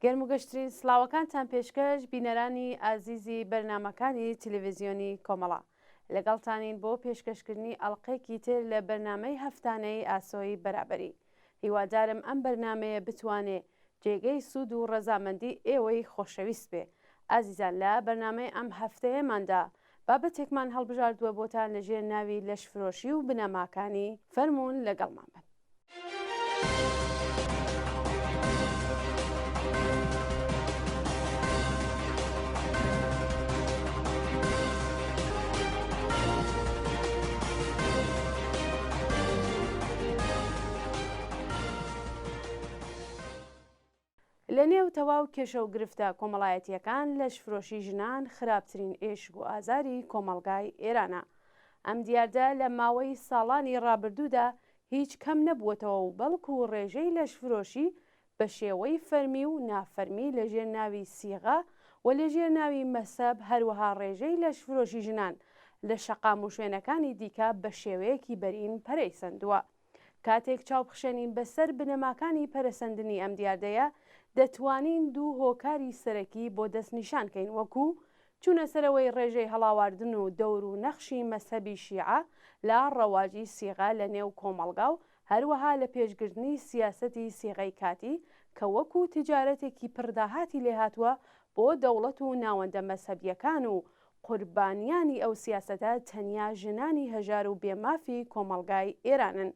گەرم و گەشترین سڵاوەکانتان پێشکەش بینەرانی ئازیزی بەرنمەکانی تەلەڤیزیۆنی کۆمەڵە لەگەڵتانین بۆ پێشکەشکردنی ئەڵلقەیەکی تر لە بەرنامەی هەفتانەی ئاسۆی بەرابەری. هیوادارم ئەم بەرنمەیە بتوانێت جێگەی سوود و ڕەزامەندی ئێوەی خۆشەویست بێ. ئازیزان لە بەرنمەی ئەم هەفتەیەماندا بابەتێکمان هەڵبژاردووە بۆتان لەژێر ناوی لەشفرۆشی و بنەماکانی. فەرموون لەگەڵمان بن. لە نێو تەواو کێشە و گرفتە کۆمەڵایەتیەکان لەشفرۆشی ژنان خراپترین ئێشک و ئازاری کۆمەڵگای ئێرانە. ئەم دیاردە لە ماوەی ساڵانی ڕابردوودا هیچ کەم نەبووەتەوە و بەڵکو و ڕێژەی لەشفرۆشی بە شێوەی فەرمی و نافەرمی لەژێر ناوی سیغا و لەژێر ناوی مەسەب هەروەها ڕێژەی لەشفرۆشی ژنان لە شەقام و شوێنەکانی دیکە بە شێوەیەکی بەرین پەرەیسەندووە. کاتێک چاوپخشێنین بەسەر بنەماکانی پەرەسەندنی ئەم دیاردەیە دەتوانین دوو هۆکاری سەرەکی بۆ دەستنیشانکەین وەکو چوونە سەرەوەی ڕێژەی هەڵاواردن و دەور و نەخشی مەسەبی شیعە لە ڕەواجی سیغا لە نێو کۆمەڵگا و هەروەها لە پێشگرتنی سیاسەتی سیغەی کاتی کە وەکو تجارەتێکی پرداهاتی لێهاتووە بۆ دەوڵەت و ناوەندە مەسەبیەکان و قوربانیانی ئەو سیاسەتە تەنیا ژنانی هەژار و بێمافی کۆمەڵگای ئێرانن.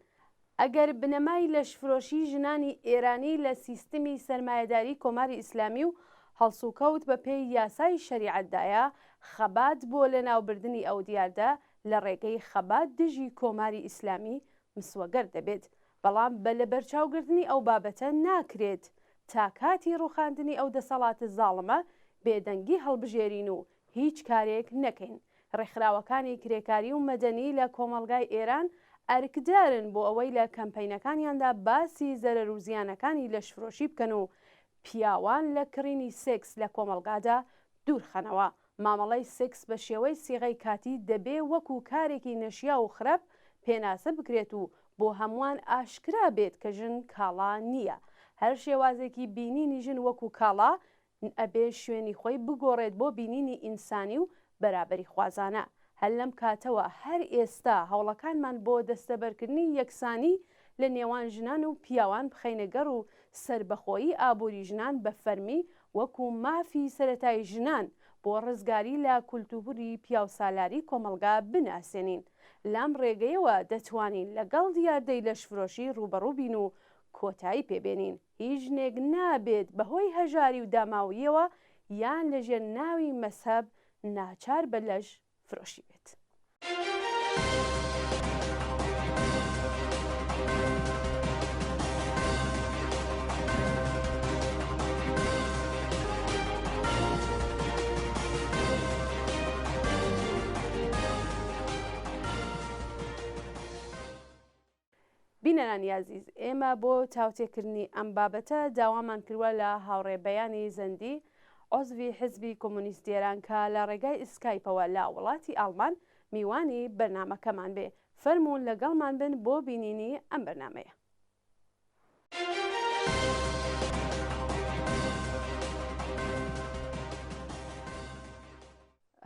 ئەگەر بنەمای لەشفرۆشی ژنانی ئێرانی لە سیستمی سەرمایەداری کۆماری ئیسلامی و هەڵسوکەوت بە پێی یاسای شەریعەتدایە، خەبات بۆ لەناوبردنی ئەو دیاردە لە ڕێگەی خەبات دژی کۆماری ئیسلامی مسوەگەر دەبێت. بەڵام بە لە بەرچاوگرتنی ئەو بابەتە ناکرێت تا کاتی ڕوخاندنی ئەو دەسەڵاتە زاڵمە بێدەنگی هەڵبژێرین و هیچ کارێک نەکەین. ڕێکخراوەکانی کرێکاری و مەدەنی لە کۆمەڵگای ئێران ئەرکدارن بۆ ئەوەی لە کەمپەینەکانیاندا باسی زەرەر و زیانەکانی لەشفرۆشی بکەن و پیاوان لە کڕینی سێکس لە کۆمەڵگادا دوورخەنەوە. مامەڵەی سێکس بە شێوەی سیغەی کاتی دەبێ وەکو کارێکی نەشیا و خراپ پێناسە بکرێت و بۆ هەمووان ئاشکرا بێت کە ژن کاڵا نییە. هەر شێوازێکی بینینی ژن وەکو کاڵا ئەبێ شوێنی خۆی بگۆڕێت بۆ بینینی ئینسانی و بەرابەری خوازانە. هەر لەم کاتەوە هەر ئێستا هەوڵەکانمان بۆ دەستەبەرکردنی یەکسانی لە نێوان ژنان و پیاوان بخەینەگەڕ و سربەخۆیی ئابووری ژنان بە فەرمی وەکو مافی سەرەتای ژنان بۆ ڕزگاری لە کولتوری پیاوسالاری کۆمەڵگا بناسێنین. لام ڕێگەیەوە دەتوانین لەگەڵ دیاردەی لەشفرۆشی ڕوبەڕوو بین و کۆتایی پێبێنین. هیچ ژنێک نابێت بەهۆی هەژاری و داماویەوە یان لەژێر ناوی مەسەب ناچار بە لەژ فرۆشی بێت. بینەرانی عەزیز، ئێمە بۆ چاوتێکردنی ئەم بابەتە داوامان کردووە لە هاوڕێبەیانی زەندی عۆزوی حیزبی کۆمۆنیستی ئێران کە لە ڕێگای ئسکایپەوە لە وڵاتی ئاڵمان میوانی بەرنمەکەمان بێ. فەرموون لەگەڵمان بن بۆ بینینی ئەم بەرنمەیە.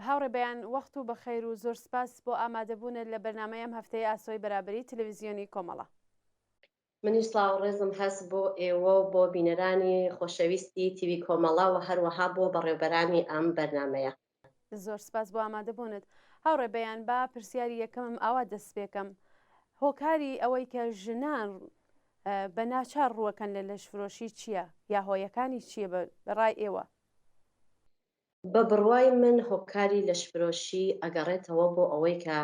هاوڕێبەیان وەخت و بەخێر و زۆر سپاس بۆ ئامادەبوونت لە بەرنمەی ئەم هەفتەی ئاسۆی بەرابەری تەلەڤیزیۆنی کۆمەڵە. منیش سڵاو ڕێزم هەست بۆ ئێوە و بۆ بینەرانی خۆشەویستی تیوی کۆمەڵا و هەروەها بۆ بەڕێوەبەرانی ئەم بەرنمەیە. زۆر سپاس بۆ ئامادەبوونت. هاوڕێبەیان با پرسیاری یەکەمم ئاوا دەست پێکەم. هۆکاری ئەوەی کە ژنان بە ناچار ڕووەکەن لە لەشفرۆشی چییە؟ یا هۆیەکانی چییە بەڕای ئێوە؟ بە بڕوای من هۆکاری لەشفرۆشی ئەگەڕێتەوە بۆ ئەوەی کە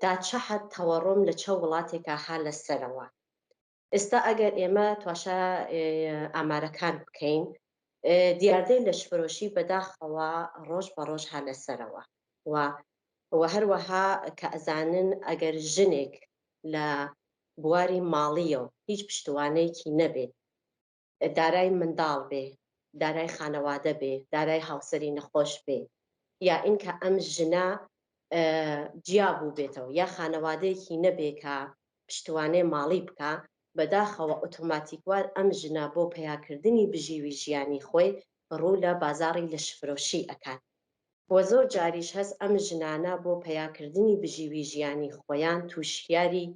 داچەحەت تەوەڕۆم لە چە وڵاتێکە ها لەسەرەوە. ئێستا ئەگەر ئێمە تواشە ئامارەکان بکەین، دیاردەی لەشفرۆشی بەداخەوە ڕۆژ بە ڕۆژ ها لەسەرەوە و هەروەها کە ئەزانن ئەگەر ژنێک لە بواری ماڵیەوە هیچ پشتوانەیەکی نەبێت، دارای منداڵ بێ، دارای خانەوادە بێ، دارای هاوسەری نەخۆش بێ، یا ئینکە ئەم ژنە جیا بوو بێتەوە، یا خانەوادەیەکی نەبێ کە پشتوانەی ماڵی بکە، بەداخەوە ئۆتۆماتیکوار ئەم ژنە بۆ پەیاکردنی بژیوی ژیانی خۆی ڕوو لە بازاڕی لەشفرۆشی ئەکات. وە زۆر جاریش هەست ئەم ژنانە بۆ پەیاکردنی بژیوی ژیانی خۆیان تووشیاری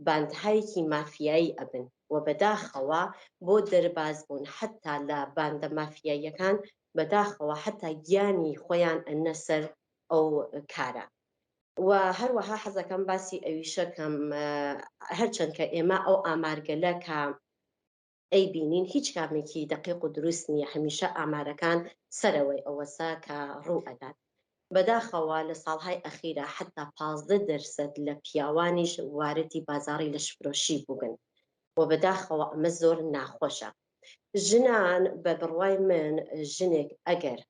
باندهایەکی مافیایی ئەبن و بەداخەوە بۆ دەربازبوون حتا لە باندە مافیاییەکان بەداخەوە حتا گیانی خۆیان ئەنە سەر ئەو کارە. و هەروەها حەزەکەم باسی ئەویشەکەم هەرچەند کە ئێمە ئەو ئامارگەلە کە ئەی بینین هیچ کامێکی دقیق و دروست نییە، هەمیشە ئامارەکان سەرەوەی ئەوەسا کە ڕوو ئەدات. بەداخەوە لە ساڵهای ئەخیرە حتا 15% لە پیاوانیش واردی بازاڕی لەشفرۆشی بووبن و بەداخەوە ئەمە زۆر ناخۆشە. ژنان بە بڕوای من ژنێک ئەگەر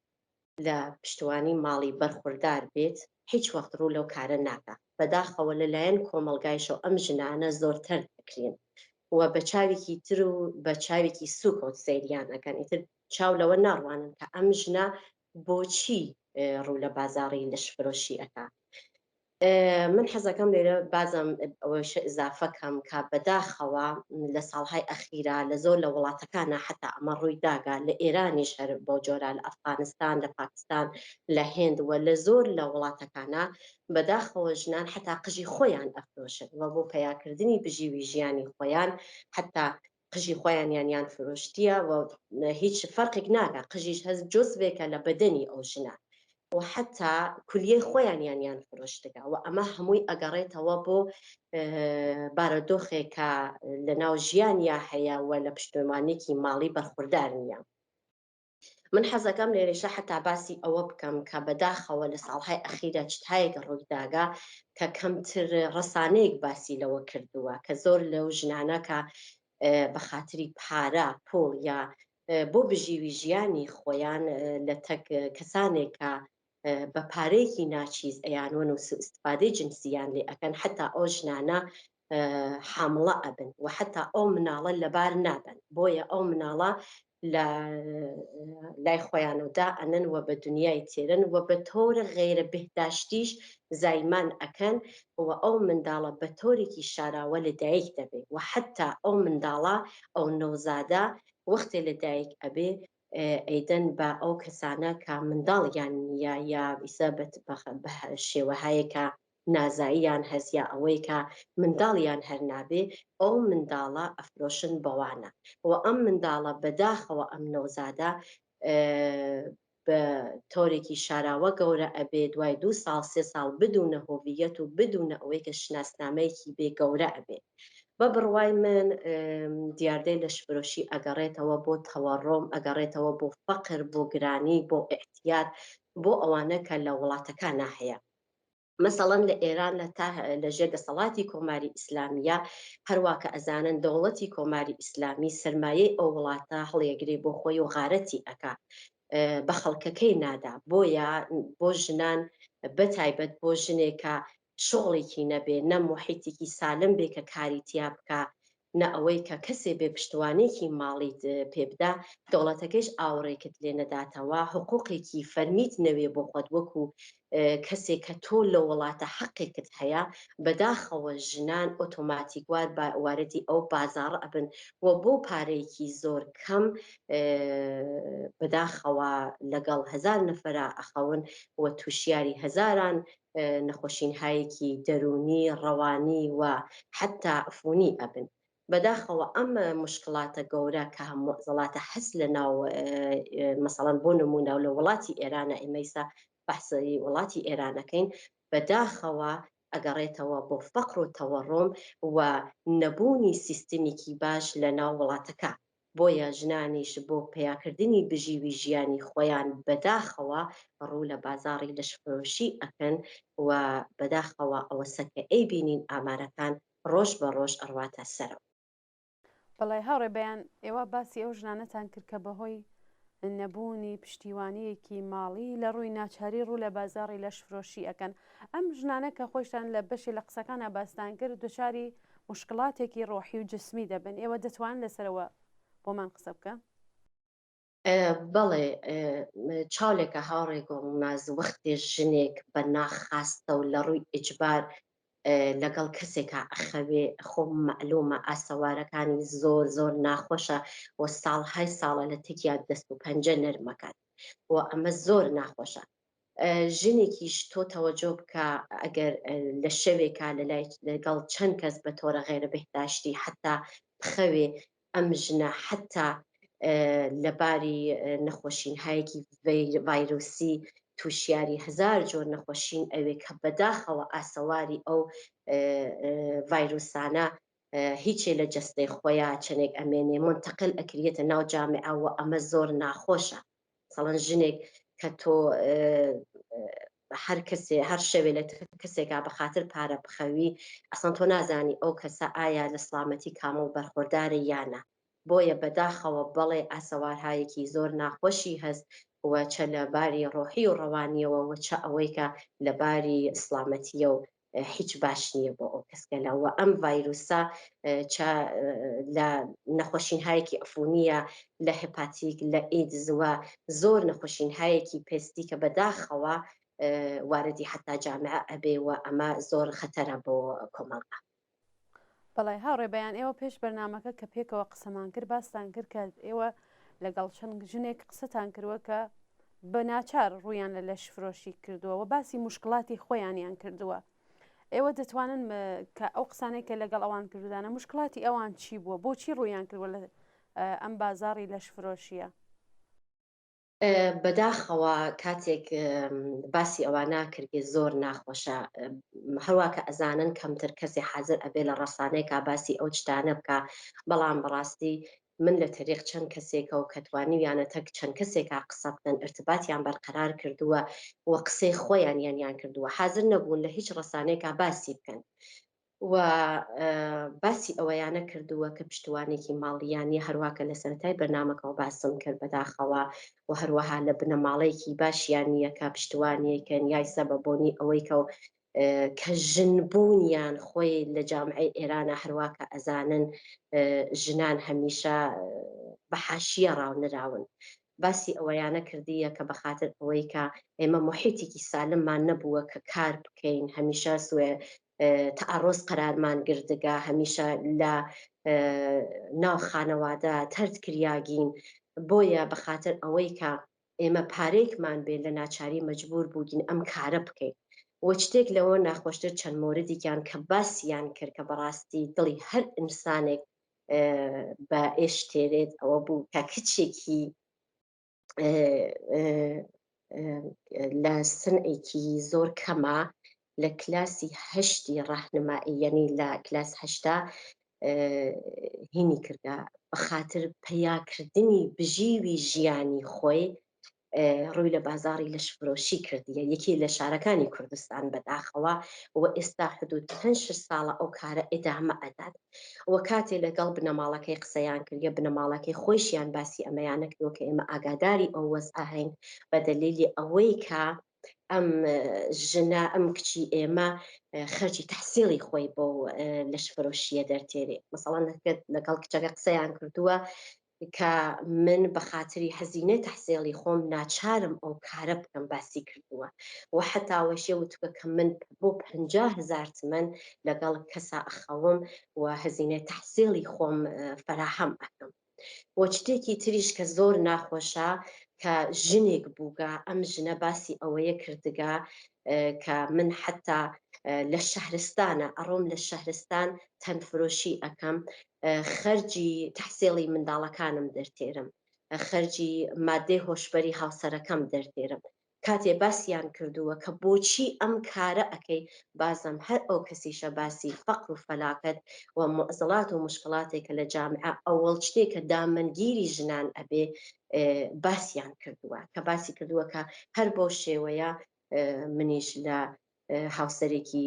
لە پشتوانی ماڵی بەرخوردار بێت هیچ وەخت ڕوو لەو کارە ناکە، بەداخەوە لەلایەن کۆمەلگایشەوە ئەم ژنانە زۆرتر دەکرێن و بە چاوێکی تر و بە چاوێکی سوکۆت سەیریان ئەەکەن، ئیتر چاو لەوە ناڕوانن کە ئەم ژنە بۆچی ڕوو لە بازاڕی لەشفرۆشی ئەکا. من حەزەکەم لێرە بازم ئەوەشە ئزافەکەم کە بەداخەوە لە ساڵهای ئەخیرا لە زۆر لە وڵاتەکانە حتا ئەمە ڕووی داگا، لە ئێرانیش هەر بۆ جۆرە، لە ئەفغانستان، لە پاکستان، لە هێند و لە زۆر لە وڵاتەکانە بەداخەوە ژنان حتا قژی خۆیان ئەفرۆشن و بۆ پەیاکردنی بژیوی ژیانی خۆیان حتا قژی خۆیان یانیان فرۆشتیە و هیچ فەرقێک ناکە، قژیش هەست جزوێکە لە بەدەنی ئەو ژنە و حتا کولیەی خۆیان یانیان فرۆشتگا و ئەمە هەمووی ئەگەڕێتەوە بۆ بارەدۆخێکە لە ناو ژیانیا هەیە و لە پشتوانێکی ماڵی بەرخوردار نییە. من حەزەکەم لێرەشە حتا باسی ئەوە بکەم کە بەداخەوە لە ساڵهای ئەخیرە چتایەک ڕوویداگا کە کەمتر ڕەسانەیەک باسی لەوە کردووە کە زۆر لەو ژنانە کە بە خاتری پارە پۆڵ یا بۆ بژیوی ژیانی خۆیان لە تەک کەسانێکە بە پارەیەکی ناچیز ئەیانوەن و استفادەی جنسیان لێ ئەەکەن حتا ئەو ژنانە حامڵە ئەبن و حتا ئەو مناڵە لەبار نابن، بۆیە ئەو مناڵە لای خۆیانەوەدا ئەنن و بە دنیای تێرن و بە تۆرە غێرە بهداشتیش زایمان ئەەکەن و ئەو منداڵە بە تۆرێکی شاراوە لەدایک دەبێت و حتا ئەو منداڵە ئەو نەوزادە وەختێ لەدایک ئەبێ ئەیدەن بە ئەو کەسانە کە منداڵیان نیە یا ئیسە بە شێوەهایەکە نازاییان هەزیا ئەوەی کە منداڵیان هەر نابێ ئەو منداڵە ئەفرۆشن بەوانە و ئەم منداڵە بەداخەوە ئەم نەوزادە بە تۆرێکی شاراوە گەورە ئەبێ دوای 2 ساڵ 3 ساڵ بدونە هۆڤیەت و بدونە ئەوەی کە شناسنامەیەکی بێ گەورە ئەبێ. بە بڕوای من دیاردەی لەشفرۆشی ئەگەڕێتەوە بۆ تەوەڕۆم، ئەگەڕێتەوە بۆ فەقر، بۆ گرانی، بۆ ئێحتیات، بۆ ئەوانە کە لە وڵاتەکانە هەیە. مەسەڵەن لە ئێران لەژێر دەسەڵاتی کۆماری ئیسلامیە هەروە کە ئەزانن دەوڵەتی کۆماری ئیسلامی سەرمایەی ئەو وڵاتە هەڵیەگرێ بۆ خۆی و غارەتی ئەکا بە خەڵکەکەی نادا، بۆیە بۆ ژنان بەتایبەت بۆ ژنێکە شغڵێکی نەبێ، نە محیتێکی سالم بێ کە کاری تیا بکە، نە ئەوەی کە کەسێ بێ پشتوانێکی ماڵیت پێبدا، دەوڵەتەکەیش ئاوڕێکت لێ نەداتەوە، حقوقێکی فەرمیت نەوێ بۆ خۆت وەکو کەسێک کە تۆ لە وڵاتە حەقێکت هەیە، بەداخەوە ژنان ئۆتۆماتیکوار واردی ئەو بازاڕ ئەبن و بۆ پارەیەکی زۆر کەم بەداخەوە لەگەڵ 1000 نەفەرە ئەخەون و تووشیاری هەزاران نەخۆشینهایەکی دەرونی، ڕەوانی و حتا عفونی ئەبن. بەداخەوە ئەم مشکلاتە گەورە کە هەمووزەڵاتە هەست لە ناو مەسەڵەن بۆ نمونە و لە وڵاتی ئێرانە ئێمەیسا بەحسەی وڵاتی ئێرانەکەین بەداخەوە ئەگەڕێتەوە بۆ فەقر و تەوەڕۆم و نەبوونی سیستمێکی باش لە ناو وڵاتەکە. بۆیە ژنانیش بۆ پەیاکردنی بژیوی ژیانی خۆیان بەداخەوە ڕوو لە بازاڕی لەشفرۆشی ئەکەن و بەداخەوە ئەوە سەکە ئەی بینین ئامارەکان ڕۆژ بە ڕۆژ ئەڕواتە سەرەوە. بەڵای هاوڕێ بەیان ئێوە باسی ئەو ژنانەتان کرد کە بەهۆی نەبوونی پشتیوانیەکی ماڵی لە ڕووی ناچاری ڕوو لە بازاڕی لەشفرۆشی ئەکەن. ئەم ژنانە کە خۆشتان لە بەشی لە قسەکانە باستان کرد دچاری مشکلاتێکی ڕۆحی و جسمی دەبن ئێوە دەتوانن لەسەرەوە بۆمان قسە بکە؟ بەڵێ چاولێکە هاوڕێگۆم ناز وەختێ ژنێک بە ناخاستە و لە ڕووی ئیجبار لەگەڵ کەسێکە ئەخەوێ خۆم مەعلومە ئاسەوارەکانی زۆر زۆر ناخۆشە و ساڵهای ساڵە لە تکیا دەست و پەنجە نەرمەکات و ئەمە زۆر ناخۆشە. ژنێکیش تۆ تەوەجۆ بکە ئەگەر لە شەوێکە لەگەڵ چەند کەس بە تۆرە غێرە بەهداشتی حتا بخەوێ ئەم ژنە حتا لەباری نەخۆشینهایەکی ڤایرۆسی تووشیاری هزار جۆر نەخۆشین ئەوێ کە بەداخەوە ئاسەواری ئەو ڤایرۆسانە هیچێ لە جەستەی خۆیان چنێک ئەمێنێ منتەقل ئەکرێتە ناو جامعەوە ئەمە زۆر ناخۆشە. سەڵەن ژنێک کە تۆ هەر شەوێ لە کەسێکا بە خاتر پارە بخەوی ئەسڵەن تۆ نازانی ئەو کەسە ئایا لە سڵامەتی کامڵ بەرخۆردارە یانە. بۆیە بەداخەوە بەڵێ ئاسەوارهایەکی زۆر ناخۆشی هەست و چە لە باری ڕۆحی و ڕەوانیەوە و چە ئەوەی کە لە باری سڵامەتیە و هیچ باش نییە بۆ ئەو کەسکەلەوە ئەم ڤایرۆسا لە نەخۆشینهایەکی ئەفونیە لە هپاتیک لە ئیدزوە زۆر نەخۆشینهایەکی پێستی کە بەداخەوە واردی حتا جامعە ئەبێەوە ئەمە زۆر خەتەرە بۆ کۆمەڵگا. بەڵێ هاوڕێ بەیان ئێوە پێش بەرنمەکە کە پێکەوە قسەمان کرد باستان کرد کە ئێوە لەگەڵ چەند ژنێک قسەتان کردووە کە بە ناچار ڕویان لە لەشفرۆشی کردووە و باسی مشکلاتی خۆیانیان کردووە. ئێوە دەتوانن کە ئەو قسانێک کە لەگەڵ ئەوان کردودانە مشکلاتی ئەوان چی بووە بۆچی ڕویان کردووە لە ئەم بازاری لەشفرۆشیە؟ بەداخەوە کاتێک باسی ئەوە ناکردێ زۆر ناخۆشە هەروواکە ئەزانن کەمتر کەسێ حاضر ئەبێ لە ڕەسانەیەکا باسی ئەو شتانە بکە بەڵام بەڕاستی من لە تەریق چەند کەسێکە و کەتوانیویانە تەک چەند کەسێکا قسە بکەن ارتباتیان بەرقەرار کردووە و قسەی خۆیان یانیان کردووە حاضر نەبوون لە هیچ ڕەسانەیەکا باسی بکەن و باسی ئەوەیانە کردووە کە پشتوانێکی ماڵیانی هەروواکە لە سەرەتای بەرنامەکەەوە باسم کرد بەداخەوە و هەروەها لە بنەماڵەیەکی باشیان نییە کە پشتوانیەکەن یای سەبەبۆنی ئەوەی کە ژنبوونیان خۆی لە جامعەی ئێرانە هەروواکە ئەزانن ژنان هەمیشە بە حاشیە ڕاونراون. باسی ئەوەیانە کردیە کە بەخاتر ئەوەی کە ئێمە محیتێکی سالممان نەبووە کە کار بکەین هەمیشە سوێ تەعەڕۆز قەرارمان گردگا هەمیشە لە ناو خانەوادە تەرد کریاگین بۆیە بەخاتر ئەوەی کە ئێمە پارێکمان بێ لە ناچاری مەجبور بووگین ئەم کارە بکەین وە شتێک لەوە ناخۆشتر چەند مۆردێکیان کە باسییان کرد کە بەڕاستی دڵی هەر ئینسانێک بە ئێشتێرێت ئەوە بوو کە کچێکی لە سنئێکی زۆر کەمە لە کلاسی هەشتی ڕاهنمایی یعنی لە کلاس هەشتا هینی کردە بەخاتر پەیاکردنی بژیوی ژیانی خۆی ڕووی لە بازاری لەشفرۆشی کردیە یەکی لە شارەکانی کوردستان بەداخەوە و ئێستا حدود 5 ساڵە ئەو کارە ئێدامە ئەدات و کاتێ لەگەڵ بنەماڵەکەی قسەیان کردە بنەماڵەکەی خۆشیان باسی ئەمەیانە کردوە کە ئێمە ئاگاداری ئەو وەزع هەین بە دەلیلی ئەوەی کە ئەم ژنە ئەم کچی ئێمە خەرجی تەحسیڵی خۆی بۆ لەشفرۆشیە دەرتێرێ مەسەڵەن لەگەڵ کچەکە قسەیان کردووە کە من بە خاتری هەزینە تەحسیڵی خۆم ناچارم ئەو کارە بکەم باسی کردووە و حتاوەشێ وتوکە کە من بۆ 50,000 تمەن لەگەڵ کەسا ئەخەوم و هەزینە تەحسیڵی خۆم فەراهەم ئەکەم وە شتێکی تریش کە زۆر ناخۆشە کە ژنێک بووگا ئەم ژنە باسی ئەوەیە کردگا کە من حتا لە شەهرستانە ئەڕۆم لە شەهرستان تەنفرۆشی ئەەکەم خەرجی تەحسیڵی منداڵەکانم دەرتێرم خەرجی مادەی هۆشبەری هاوسەرەکەم دەرتێرم کاتێ باسییان کردووە کە بۆچی ئەم کارە ئەەکەی بازم هەر ئەو کەسیشە باسی فەقر و فەلاکەت و مەعزڵات و مشکلاتێکە لە جامعە ئەوەڵ شتێکە دامەنگیری ژنان ئەبێ باسییان کردووە کە باسی کردووە کە هەر بۆ شێوەیە منیش لە هاوسەرێکی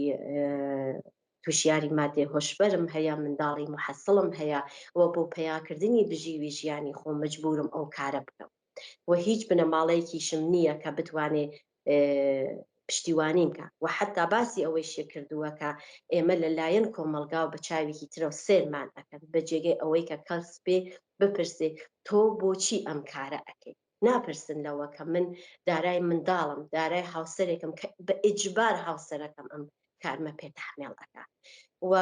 تووشیاری مادێ هۆشبەرم هەیە منداڵی محەسڵم هەیە وە بۆ پەیاکردنی بژیوی ژیانی خۆ مەجبورم ئەو کارە بکەم و هیچ بنەماڵەیەکیشم نییە کە بتوانێ پشتیوانیم کە و حتا باسی ئەوەی شێ کردووە کە ئێمە لەلایەن کۆمەلگا و بە چاوێکی ترەوە سێرمان ئەەکەن بە جێگەی ئەوەی کە کەس پێ بپرسێ تۆ بۆچی ئەم کارە ئەەکەی، ناپرسن لەوە کە من دارای منداڵم، دارای هاوسەرێکم کە بە ئیجبار هاوسەرەکەم ئەم کارمە پێ تەحمێڵ ئەکا. و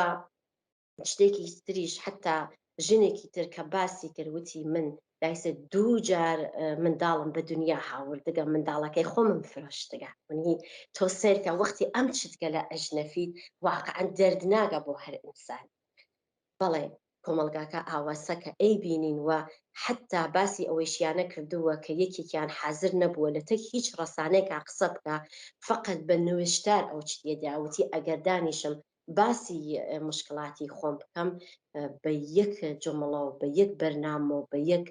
شتێکی تریش حتا ژنێکی تر کە باسی کردوتی من دایسە 2 جار منداڵم بە دنیا هاوردگە منداڵەکەی خۆمم فرۆشتگە منی تۆ سێرکە وەختی ئەم چتگە لە ئەژنەفیت واقعا دەردناگە بۆ هەر ئینسان. بەڵێ کۆمەلگاکە ئاواسە کە ئەی بینین و حتا باسی ئەوەیشیانە کردووە کە یەکێکیان حازر نەبووە لە تەک هیچ ڕسانەیەکا قسە بکە فقط بە نوشتار ئەو چتێداوتی ئەگەردانیشم باسی مشکلاتی خۆم بکەم بە یەک جمڵە و بە یەک بەرنامە و بە یەک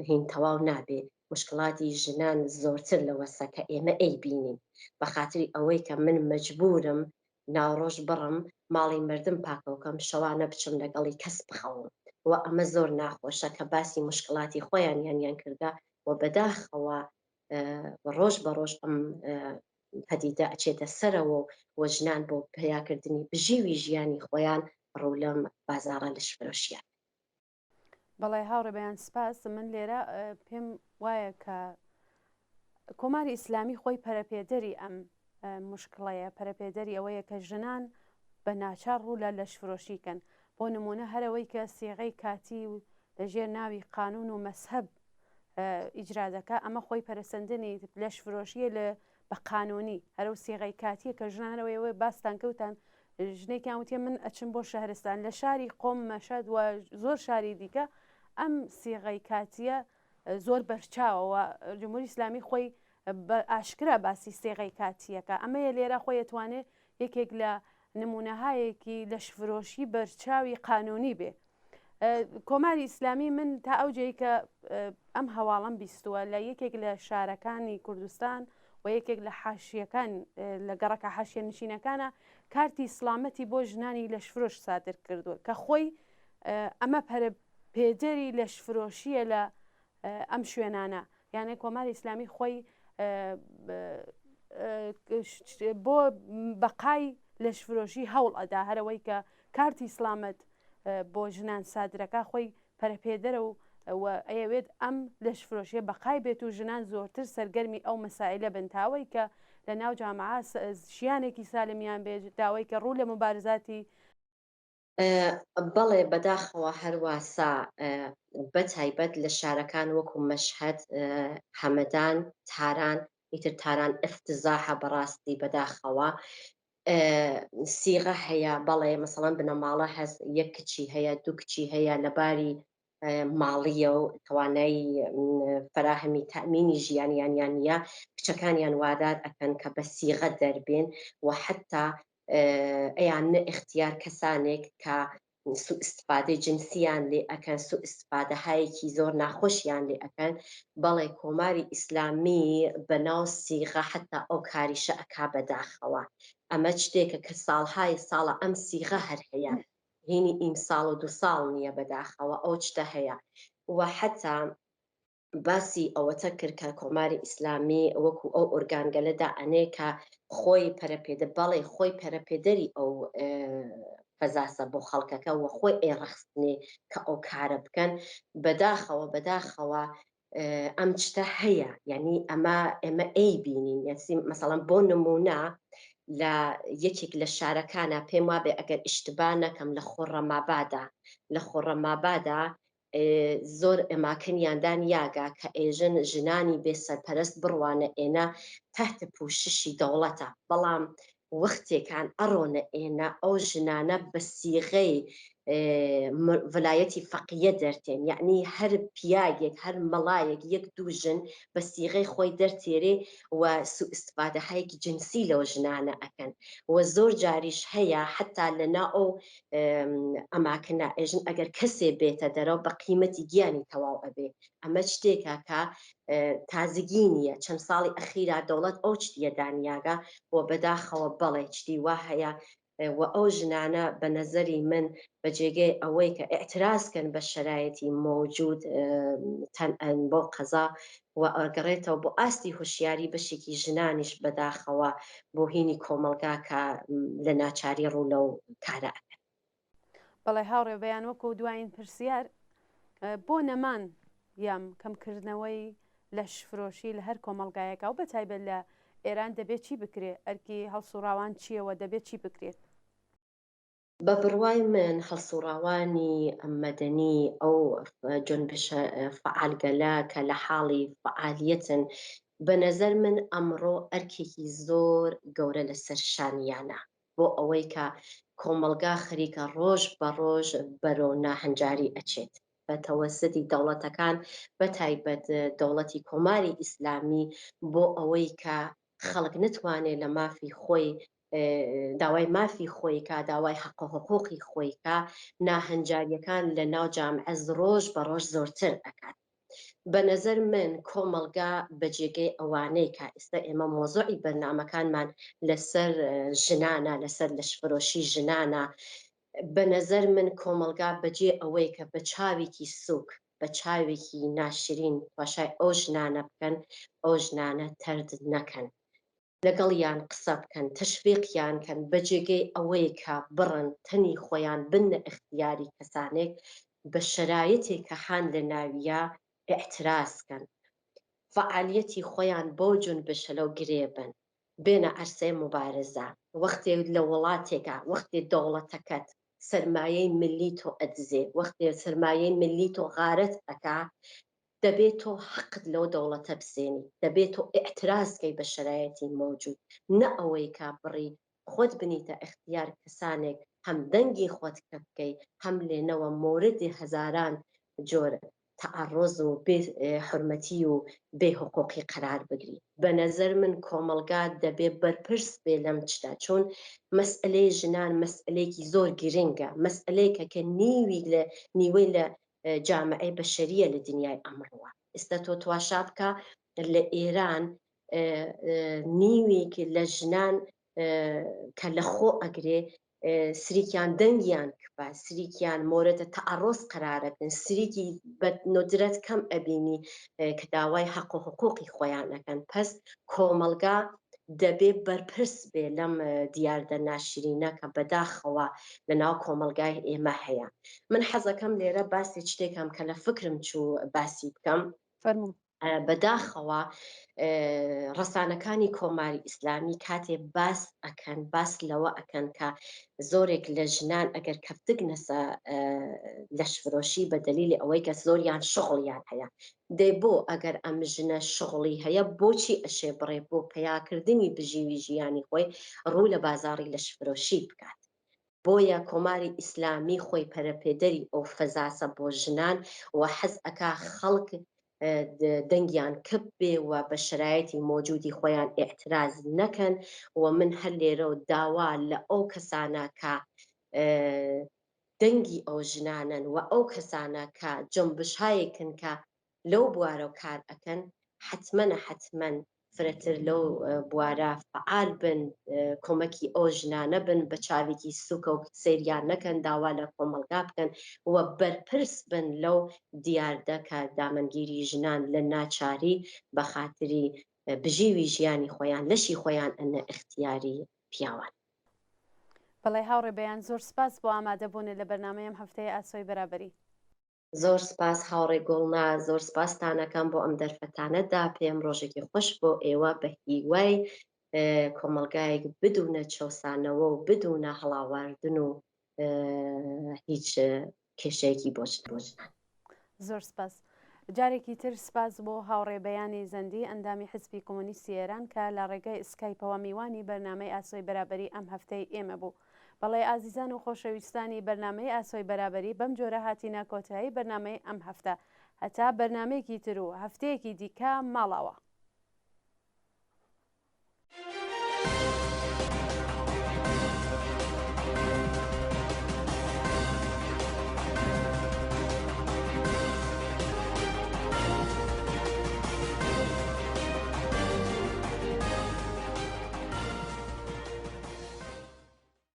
هین تەواو نابێ مشکلاتی ژنان زۆرتر لەوەسە کە ئێمە ئەی بینین بە خااتری ئەوەی کە من مەجبورم ناوڕۆژ بڕم ماڵی مردم پاکەوکەم شەوانە بچم لەگەڵی کەس بخەوم و ئەمە زۆر ناخۆشە کە باسی مشکلاتی خۆیان یانیان کردە و بەداخەوە ڕۆژ بە ڕۆژ ئەم پەدیدە ئەچێتە سەرەوە و ژنان بۆ پیاکردنی بژیوی ژیانی خۆیان ڕوو لەم بازاڕە لەشفرۆشیان. بەڵێ هاوڕێ بەیان سپاس. من لێرە پێم وایە کە کۆماری ئیسلامی خۆی پەرەپێدەری ئەم مشکڵەیە، پەرەپێدەری ئەوەیە کە ژنان بە ناچار ڕوو لە لەشفرۆشیکەن. بۆ نمونە هەرەوەی کە سێغەی کاتی و لەژێر ناوی قانون و مەسهب ئیجرا دەکا ئەمە خۆی پەرسەندنی لەشفرۆشیە لە بە قانونی هەرو سێغەی کاتیە کە ژنانەوەی باستان کەوتان ژنێکیان وتێ من ئەچم بۆ شەهرستان لە شاری قۆم مەشەد و زۆر شاری دیکە ئەم سێغەی کاتیە زۆر بەرچاوەوە جمهوری ئیسلامی خۆی بە ئاشکرا باسی سێغەی کاتیەکە ئەمەیە لێرە خۆی ئەتوانێت یەکێک لە نمونەهایەکی لەشفرۆشی بەرچاوی قانونی بێ. کۆماری ئیسلامی من تا ئەوجەی کە ئەم هەواڵم بیستووە لە یەکێک لە شارەکانی کوردستان و یەکێک لە حاشیەکان لە گەڕەکە حاشیە نشینەکانە کارتی سڵامەتی بۆ ژنانی لەشفرۆش سادر کردووە کە خۆی ئەمە پەرەپێدەری لەشفرۆشیە لە ئەم شوێنانە. یانێ کۆماری ئیسلامی خۆی بۆ بەقای لەشفرۆشی هەوڵ ئەدا هەرەوەی کە کارتی سڵامەت بۆ ژنان سادرەکە خۆی پەرەپێدەرە و ئەیەوێت ئەم لەشفرۆشیە بەقای بێت و ژنان زۆرتر سەرگەرمی ئەو مەسائلە بنتاوەی کە لە ناو جامعە ژیانێکی سالمیان بێ داوای کە ڕوو لە مبارزاتی. بەڵێ بەداخەوە هەرواسا بە تایبەت لە شارەکان وەکو مەشهەد، هەمەدان، تاران، ئیتر تاران افتزاحە بەڕاستی بەداخەوە سیغە هەیە. بەڵێ مەسەڵەن بنەماڵە هەست یەک کچی هەیە 2 کچی هەیە لەباری ماڵیە و توانایی فراهەمی تەمینی ژیانیانیان نیە کچەکانیان وادار ئەکەن کە بە سیغە دەربێن و حتا ئەیان اختیار کەسانێک کە سوء استفادەی جنسیان لێ ئەکەن سوء استفادەهایەکی زۆر ناخۆشیان لێ ئەکەن. بەڵێ کۆماری ئیسلامی بەناو سیغە حتا ئەو کاریشە ئەکا بەداخەوە. ئەمە شتێکە کە ساڵهای ساڵە ئەم سیغە هەر هەیە هینی ئیمساڵ و 2 ساڵ نییە بەداخەوە ئەو شتە هەیە و حتا باسی ئەوەتە کرد کە کۆماری ئیسلامی وەکو ئەو ئۆرگانگەلەدا ئەنێکە خۆی پەرەپێدە بەڵێ خۆی پەرەپێدەری ئەو فەزاسە بۆ خەڵکەکە و خۆی ئێڕەخستنێ کە ئەو کارە بکەن بەداخەوە ئەم شتە هەیە. یعنی ئێمە ئەی بینین مەسەڵەن بۆ نمونە لە یەکێک لە شارەکانە پێم وابێ ئەگەر ئیشتبا نەکەم لە خۆڕەمابادا زۆر ئەماکەنیاندان یاگا کە ئێژن ژنانی بێسەرپەرست بڕوانە ئێنە تحت پوششی دەوڵەتە بەڵام وەختێکان ئەڕۆنە ئێنە ئەو ژنانە بە سیغەی ڤلایەتی فەقیە دەرتێن. یعنی هەر پیاگێک هەر مەڵایەک 1-2 ژن بە سیغەی خۆی دەرتێرێ و سوء استفادەهایەکی جنسی لەو ژنانە ئەکەن و زۆر جاریش هەیە حتا لەنا ئەو ئەماکەنا ئێژن ئەگەر کەسێ بێتە دەرەوە بە قیمەتی گیانی تەواو ئەبێ. ئەمە شتێکە کە تازگی نییە چەند ساڵی ئەخیرا دەوڵەت ئەو شتیە دانیاگا و بەداخەوە بەڵێ شتی وا هەیە و ئەو ژنانە بە نەزەری من بە جێگەی ئەوەی کە ئاعترازکەن بە شەرایەتی مەوجود بۆ قەزا و ئەگەڕێتەوە بۆ ئاستی هوشیاری بەشێکی ژنانیش بەداخەوە بۆ هینی کۆمەلگا کە لە ناچاری ڕوو لەو کارە. بەڵێ هاوڕێ بەیان وەکو دوایین پرسیار بۆ نەمان یام کەمکردنەوەی لەش فرۆشی لە هەر کۆمەلگایەکە و بەتایبەت لە ئێران دەبێت چی بکرێت؟ ئەرکی هەڵسوڕاوان چیەوە دەبێت چی بکرێت؟ بە بڕوای من هەڵسوڕاوانی مەدەنی ئەو جۆنبشە فعالگەلە کە لە حاڵی فعالیەتن بە نەزەر من ئەمڕۆ ئەرکێکی زۆر گەورە لەسەر شانیانە بۆ ئەوەی کە کۆمەلگا خەریکە ڕۆژ بە ڕۆژ بەرەو ناهەنجاری ئەچێت بە تەوەسەدی دەوڵەتەکان بە تایبەت دەوڵەتی کۆماری ئیسلامی بۆ ئەوەی کە خەڵک نتوانێت لە مافی خۆی داوای مافی خۆی کا داوای حەق و حقوقی خۆی کا ناهەنجاریەکان لە ناو جامعە ڕۆژ بە ڕۆژ زۆرتر ئەکات. بە نەزەر من کۆمەلگا بە جێگەی ئەوانەی کە ئێستا ئێمە مۆزوعی بەرنامەکانمان لەسەر ژنانە لەسەر لەشفرۆشی ژنانە بە نەزەر من کۆمەلگا بەجێ ئەوەی کە بە چاوێکی سووک بە چاوێکی ناشرین پاشای ئەو ژنانە بکەن ئەو ژنانە تەرد نەکەن لەگەڵیان قسە بکەن تەشویقیان کەن بە جێگەی ئەوەی کە بڕن تەنی خۆیان بنە اختیاری کەسانێک بە شەرایەتێک کە هاان لە ناویە ئاعترازکەن فعالیەتی خۆیان بۆ جونبشە لەو گرێبن بێنە عەرسەی مبارزە وەختێ لە وڵاتێکە وەختێ دەوڵەتەکەت سەرمایەی ملی تۆ ئەدزێ وەختێ سەرمایەی ملی تۆ غارەت ئەکا دەبێت تۆ حەقت لەو دەوڵەتە بسێنی دەبێت تۆ ئاعترازکەی بە شەرایەتی مەوجود نە ئەوەی کا بڕی خۆت بنیتە اختیار کەسانێک هەم دەنگی خۆت کە بکەی هەم لێنەوە موردی هەزاران جۆر تعرض و بێ حرمەتی و بێ حقوقی قرار بگری بە نەزەر من کۆمەلگا دەبێ بەرپرس بێ لەم چتا چۆن مەسئلەی ژنان مەسئلەیەکی زۆر گرنگە مەسئلەیەکە کە نیوەی لە جامعەی بەشەریە لە دنیای ئەمڕۆوە ئێستا تۆ تواشا بکە لە ئێران نیوێک لە ژنان کە لە خۆ ئەگرێ سریکیان دەنگیان کپا سریکیان مۆرەتە تەعڕۆز قرارەکەن سریکی بە ندرەت کەم ئەبینی کە داوای حەق و حقوقی خۆیان ئەەکەن پس کۆمەلگا دەبێ بەرپرس بێ لەم دیاردە ناشرینە کە بەداخەوە لە ناو کۆمەلگای ئێمە هەیە من حەزەکەم لێرە باسی شتێکم کە لە فکرم چوو باسی بکەم فەرموو بەداخەوە ڕەسانەکانی کۆماری ئیسلامی کاتێ باس ئەکەن باس لەوە ئەکەن کە زۆرێک لە ژنان ئەگەر کەفتگنەسە لەشفرۆشی بە دلیلی ئەوەی کە زۆریان شغڵیان هەیە دەی بۆ ئەگەر ئەم ژنە شغڵی هەیە بۆچی ئەشێ بڕێ بۆ پیاکردنی بژیوی ژیانی خۆی ڕوو لە بازاڕی لەشفرۆشی بکات بۆیە کۆماری ئیسلامی خۆی پەرەپێدەری ئەو فەزاسە بۆ ژنان و حەز ئەکا خەڵک دەنگیان کەپ بێ و بە شرایەتی مۆجودی خۆیان ئاعتراز نەکەن و من هەر لێرە و داوا لە ئەو کەسانە کە دەنگی ئەو ژنانن و ئەو کەسانە کە جنبشایەکن کە لەو بوارە و کار ئەەکەن حتمەن فرەتر لەو بوارە فعال بن کۆمەکی ئەو ژنانە بن بە چاوێکی سوکە و سریان نەکەن داوا لە کۆمەلگا بکەن و بەرپرس بن لەو دیاردە کە دامەگیری ژنان لە ناچاری بە خاتری بژیوی ژیانی خۆیان لەشی خۆیان ئەنە اختیاری پیاوان بەڵێ هاوڕێ بەیان زۆر سپاس بۆ ئامادەبوونە لە بەرنمەیەم هەفتەیە ئاسۆی بەرابەری زۆر سپاس هاوڕێ گوڵنا زۆر سپاستانەکەم بۆ ئەم دەرفەتانەدا پێم ڕۆژێکی خۆش بۆ ئێوە بە هیوای کۆمەلگایەک بدونە چەسانەوە و بدونە هەڵاواردن و هیچ کێشەیەکی بۆژنان زۆر سپاس جارێکی تر سپاس بۆ هاوڕێبەیانی زەندی ئەندامی حزبی کۆمونیستی ئێران کە لە ڕێگەی ئسکایپەوە میوانی بەرنامەی ئاسۆی بەرابەری ئەم هەفتەی ئێمە بوو بەڵێ ئازیزان و خۆشەویستانی بەرنامەی ئاسۆی بەرابەری بەم جۆرە هاتیە کۆتایی بەرنامەی ئەم هەفتە هەتا بەرنمەیەکی تر و هەفتەیەکی دیکە ماڵاوە